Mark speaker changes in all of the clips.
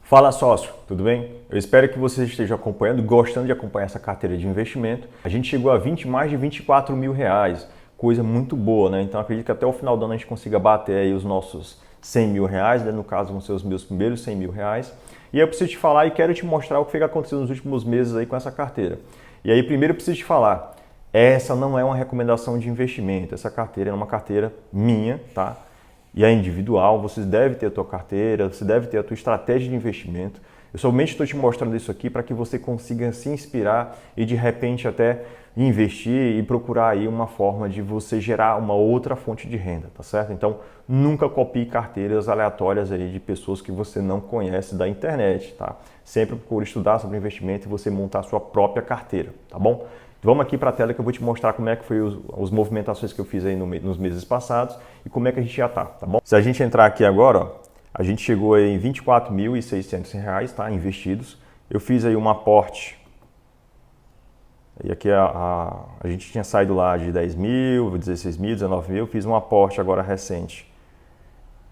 Speaker 1: Fala sócio, tudo bem? Eu espero que você esteja acompanhando, gostando de acompanhar essa carteira de investimento. A gente chegou a mais de 24 mil reais, coisa muito boa, né? Então acredito que até o final do ano a gente consiga bater aí os nossos 100 mil reais, né? No caso vão ser os meus primeiros 100 mil reais. E aí eu preciso te falar e quero te mostrar o que aconteceu nos últimos meses aí com essa carteira. E aí primeiro eu preciso te falar, essa não é uma recomendação de investimento, essa carteira é uma carteira minha, tá? E é individual, você deve ter a tua carteira, você deve ter a tua estratégia de investimento. Eu somente estou te mostrando isso aqui para que você consiga se inspirar e de repente até investir e procurar aí uma forma de você gerar uma outra fonte de renda, tá certo? Então, nunca copie carteiras aleatórias aí de pessoas que você não conhece da internet, tá? Sempre procure estudar sobre investimento e você montar a sua própria carteira, tá bom? Vamos aqui para a tela que eu vou te mostrar como é que foi as movimentações que eu fiz aí nos meses passados e como é que a gente já tá bom? Se a gente entrar aqui agora, ó, a gente chegou aí em R$ 24.600, tá, investidos. Eu fiz aí um aporte, e aqui a gente tinha saído lá de 10 mil, 16 mil, 19 mil, fiz um aporte agora recente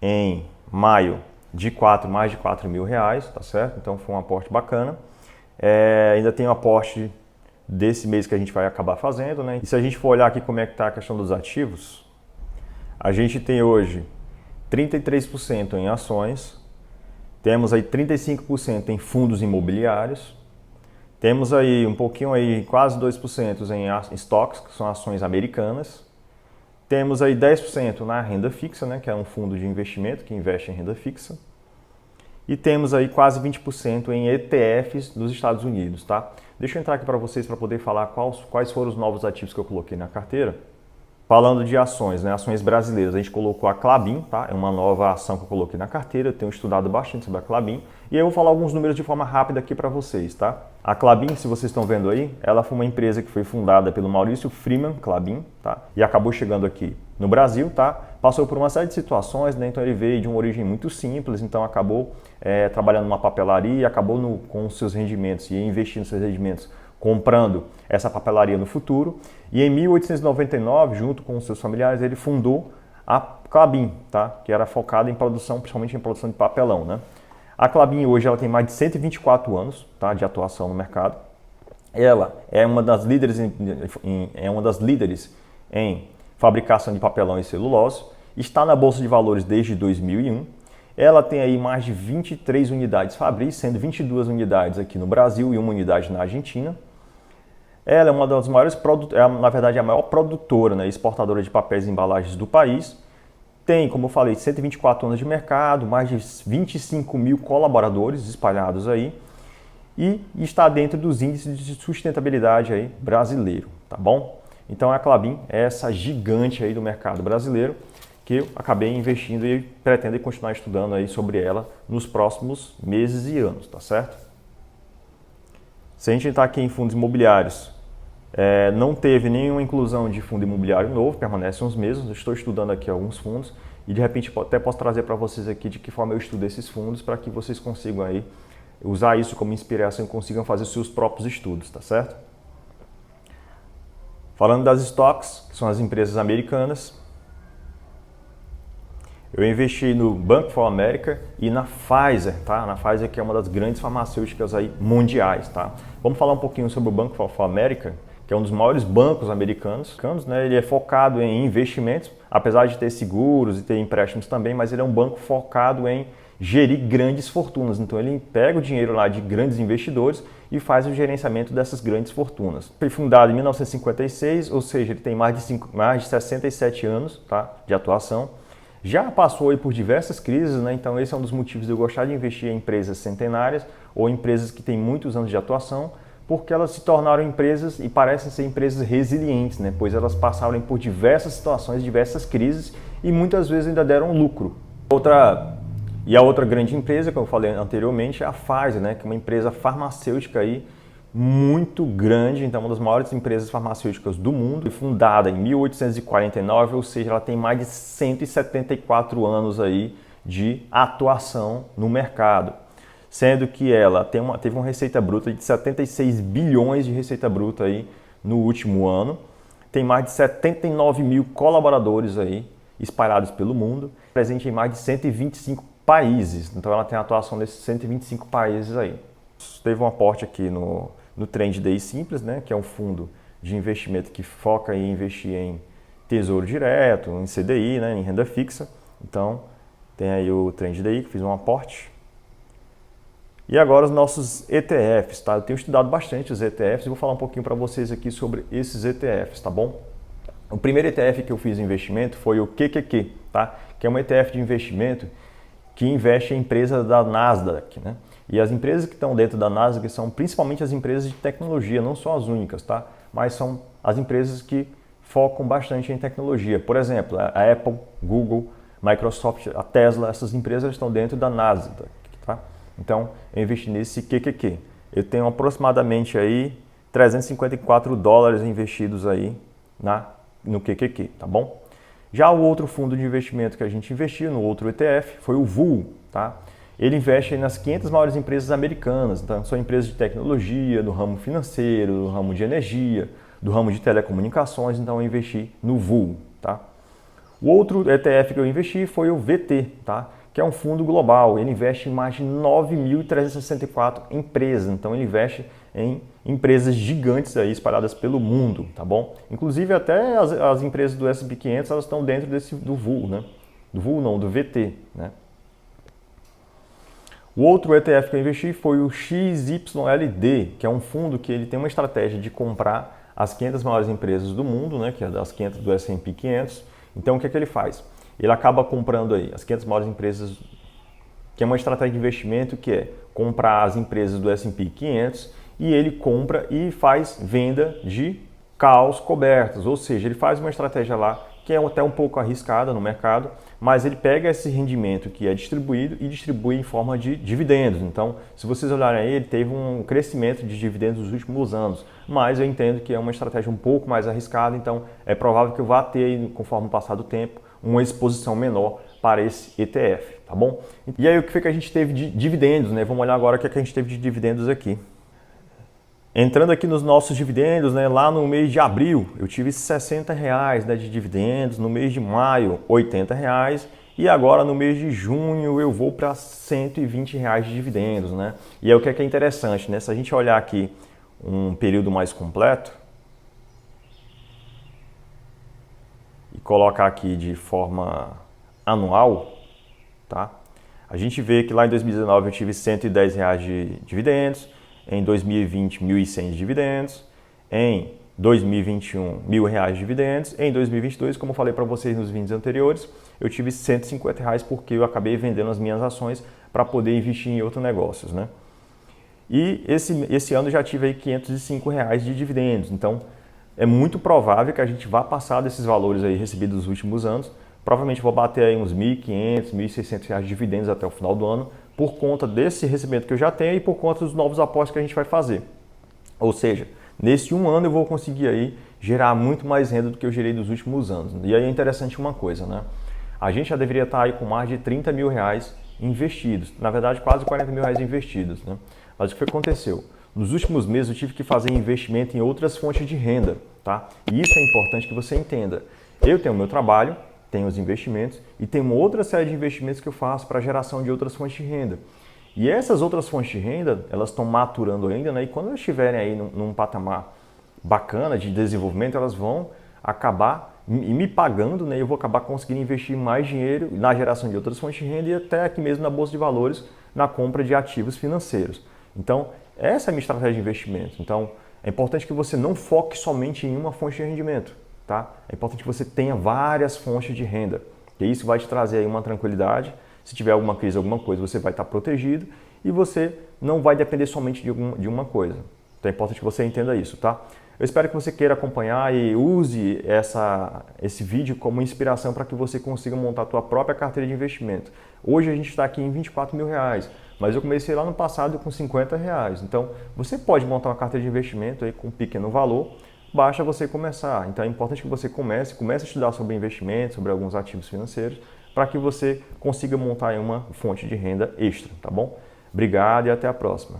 Speaker 1: em maio de mais de 4 mil reais, tá certo? Então foi um aporte bacana. Ainda tem um aporte desse mês que a gente vai acabar fazendo, né? E se a gente for olhar aqui como é que está a questão dos ativos, a gente tem hoje 33% em ações, temos aí 35% em fundos imobiliários, temos aí um pouquinho aí, quase 2% em stocks, que são ações americanas, temos aí 10% na renda fixa, né? Que é um fundo de investimento que investe em renda fixa, e temos aí quase 20% em ETFs dos Estados Unidos, tá? Deixa eu entrar aqui para vocês para poder falar quais foram os novos ativos que eu coloquei na carteira. Falando de ações, né? Ações brasileiras, a gente colocou a Klabin, tá? É uma nova ação que eu coloquei na carteira, eu tenho estudado bastante sobre a Klabin. E aí eu vou falar alguns números de forma rápida aqui para vocês, tá? A Klabin, se vocês estão vendo aí, ela foi uma empresa que foi fundada pelo Maurício Freeman Klabin, tá? E acabou chegando aqui no Brasil, tá? Passou por uma série de situações, né? Então ele veio de uma origem muito simples, então acabou trabalhando numa papelaria, acabou com seus rendimentos e investindo seus rendimentos comprando essa papelaria no futuro. E em 1899, junto com os seus familiares, ele fundou a Klabin, tá? Que era focada em produção, principalmente em produção de papelão, né? A Klabin hoje ela tem mais de 124 anos, tá, de atuação no mercado. Ela é uma das líderes em fabricação de papelão e celulose. Está na Bolsa de Valores desde 2001. Ela tem aí mais de 23 unidades fabris, sendo 22 unidades aqui no Brasil e uma unidade na Argentina. Ela é uma das maiores na verdade, a maior produtora, né, exportadora de papéis e embalagens do país. Tem, como eu falei, 124 anos de mercado, mais de 25 mil colaboradores espalhados aí e está dentro dos índices de sustentabilidade aí brasileiro, tá bom? Então a Klabin é essa gigante aí do mercado brasileiro que eu acabei investindo e pretendo continuar estudando aí sobre ela nos próximos meses e anos, tá certo? Se a gente entrar aqui em fundos imobiliários, não teve nenhuma inclusão de fundo imobiliário novo, permanecem os mesmos. Eu estou estudando aqui alguns fundos e de repente até posso trazer para vocês aqui de que forma eu estudo esses fundos para que vocês consigam aí usar isso como inspiração e consigam fazer seus próprios estudos, tá certo? Falando das stocks, que são as empresas americanas, eu investi no Bank for America e na Pfizer, tá? Na Pfizer, que é uma das grandes farmacêuticas aí mundiais, tá? Vamos falar um pouquinho sobre o Bank for America, que é um dos maiores bancos americanos, né? Ele é focado em investimentos, apesar de ter seguros e ter empréstimos também, mas ele é um banco focado em gerir grandes fortunas. Então ele pega o dinheiro lá de grandes investidores e faz o gerenciamento dessas grandes fortunas. Foi fundado em 1956, ou seja, ele tem mais de 67 anos, tá, de atuação. Já passou aí por diversas crises, né? Então esse é um dos motivos de eu gostar de investir em empresas centenárias ou empresas que têm muitos anos de atuação, porque elas se tornaram empresas e parecem ser empresas resilientes, né? Pois elas passaram por diversas situações, diversas crises e muitas vezes ainda deram lucro. A outra grande empresa, como eu falei anteriormente, é a Pfizer, né? Que é uma empresa farmacêutica aí muito grande, então uma das maiores empresas farmacêuticas do mundo, foi fundada em 1849, ou seja, ela tem mais de 174 anos aí de atuação no mercado, sendo que ela teve uma receita bruta de 76 bilhões de receita bruta aí no último ano, tem mais de 79 mil colaboradores aí espalhados pelo mundo, presente em mais de 125 países. Então ela tem atuação nesses 125 países aí. Teve um aporte aqui no Trend DI Simples, né, que é um fundo de investimento que foca em investir em tesouro direto, em CDI, né, em renda fixa. Então tem aí o Trend DI que fiz um aporte. E agora os nossos ETFs, tá? Eu tenho estudado bastante os ETFs e vou falar um pouquinho para vocês aqui sobre esses ETFs, tá bom? O primeiro ETF que eu fiz investimento foi o QQQ, tá? Que é um ETF de investimento que investe em empresas da Nasdaq, né? E as empresas que estão dentro da Nasdaq são principalmente as empresas de tecnologia, não são as únicas, tá? Mas são as empresas que focam bastante em tecnologia. Por exemplo, a Apple, Google, Microsoft, a Tesla, essas empresas estão dentro da Nasdaq, tá? Então, eu investi nesse QQQ. Eu tenho aproximadamente aí $354 investidos aí no QQQ, tá bom? Já o outro fundo de investimento que a gente investiu no outro ETF foi o VUL, tá? Ele investe nas 500 maiores empresas americanas, então são empresas de tecnologia, do ramo financeiro, do ramo de energia, do ramo de telecomunicações, então eu investi no VUL, tá? O outro ETF que eu investi foi o VT, tá? Que é um fundo global, ele investe em mais de 9.364 empresas, então ele investe em empresas gigantes aí espalhadas pelo mundo, tá bom? Inclusive até as empresas do S&P 500, elas estão dentro do VUL, né? Do VUL não, do VT, né? O outro ETF que eu investi foi o XYLD, que é um fundo que ele tem uma estratégia de comprar as 500 maiores empresas do mundo, né? Que é das 500 do S&P 500. Então o que é que ele faz? Ele acaba comprando aí as 500 maiores empresas, que é uma estratégia de investimento que é comprar as empresas do S&P 500 e ele compra e faz venda de calls cobertos, ou seja, ele faz uma estratégia lá que é até um pouco arriscada no mercado, mas ele pega esse rendimento que é distribuído e distribui em forma de dividendos. Então, se vocês olharem aí, ele teve um crescimento de dividendos nos últimos anos, mas eu entendo que é uma estratégia um pouco mais arriscada, então é provável que eu vá ter, conforme o passar do tempo, uma exposição menor para esse ETF, tá bom? E aí o que foi que a gente teve de dividendos, né? Vamos olhar agora o que a gente teve de dividendos aqui. Entrando aqui nos nossos dividendos, né? Lá no mês de abril eu tive R$60, né, de dividendos, no mês de maio R$80 e agora no mês de junho eu vou para R$120 de dividendos, né? E aí o que é interessante, né? Se a gente olhar aqui um período mais completo, colocar aqui de forma anual, tá? A gente vê que lá em 2019 eu tive R$110 de dividendos, em 2020 R$1.100 de dividendos, em 2021 R$1.000 de dividendos, em 2022, como eu falei para vocês nos vídeos anteriores, eu tive R$150 porque eu acabei vendendo as minhas ações para poder investir em outros negócios, né? E esse ano eu já tive aí R$505 de dividendos, então é muito provável que a gente vá passar desses valores aí recebidos nos últimos anos. Provavelmente vou bater aí uns R$1.500, R$1.600 de dividendos até o final do ano, por conta desse recebimento que eu já tenho e por conta dos novos aportes que a gente vai fazer. Ou seja, nesse um ano eu vou conseguir aí gerar muito mais renda do que eu gerei nos últimos anos. E aí é interessante uma coisa, né? A gente já deveria estar aí com mais de R$30 mil investidos. Na verdade, quase R$40 mil investidos, né? Mas o que aconteceu? Nos últimos meses eu tive que fazer investimento em outras fontes de renda, tá? E isso é importante que você entenda. Eu tenho o meu trabalho, tenho os investimentos e tenho uma outra série de investimentos que eu faço para a geração de outras fontes de renda. E essas outras fontes de renda, elas estão maturando ainda, né? E quando elas estiverem aí num patamar bacana de desenvolvimento, elas vão acabar me pagando, né? Eu vou acabar conseguindo investir mais dinheiro na geração de outras fontes de renda e até aqui mesmo na Bolsa de Valores, na compra de ativos financeiros. Então, essa é a minha estratégia de investimento. Então, é importante que você não foque somente em uma fonte de rendimento, tá? É importante que você tenha várias fontes de renda, porque isso vai te trazer aí uma tranquilidade. Se tiver alguma crise, alguma coisa, você vai estar protegido e você não vai depender somente de uma coisa. Então, é importante que você entenda isso, tá? Eu espero que você queira acompanhar e use esse vídeo como inspiração para que você consiga montar a sua própria carteira de investimento. Hoje a gente está aqui em R$24 mil, mas eu comecei lá no passado com R$50. Então, você pode montar uma carteira de investimento aí com um pequeno valor, basta você começar. Então, é importante que você comece a estudar sobre investimento, sobre alguns ativos financeiros, para que você consiga montar aí uma fonte de renda extra, tá bom? Obrigado e até a próxima.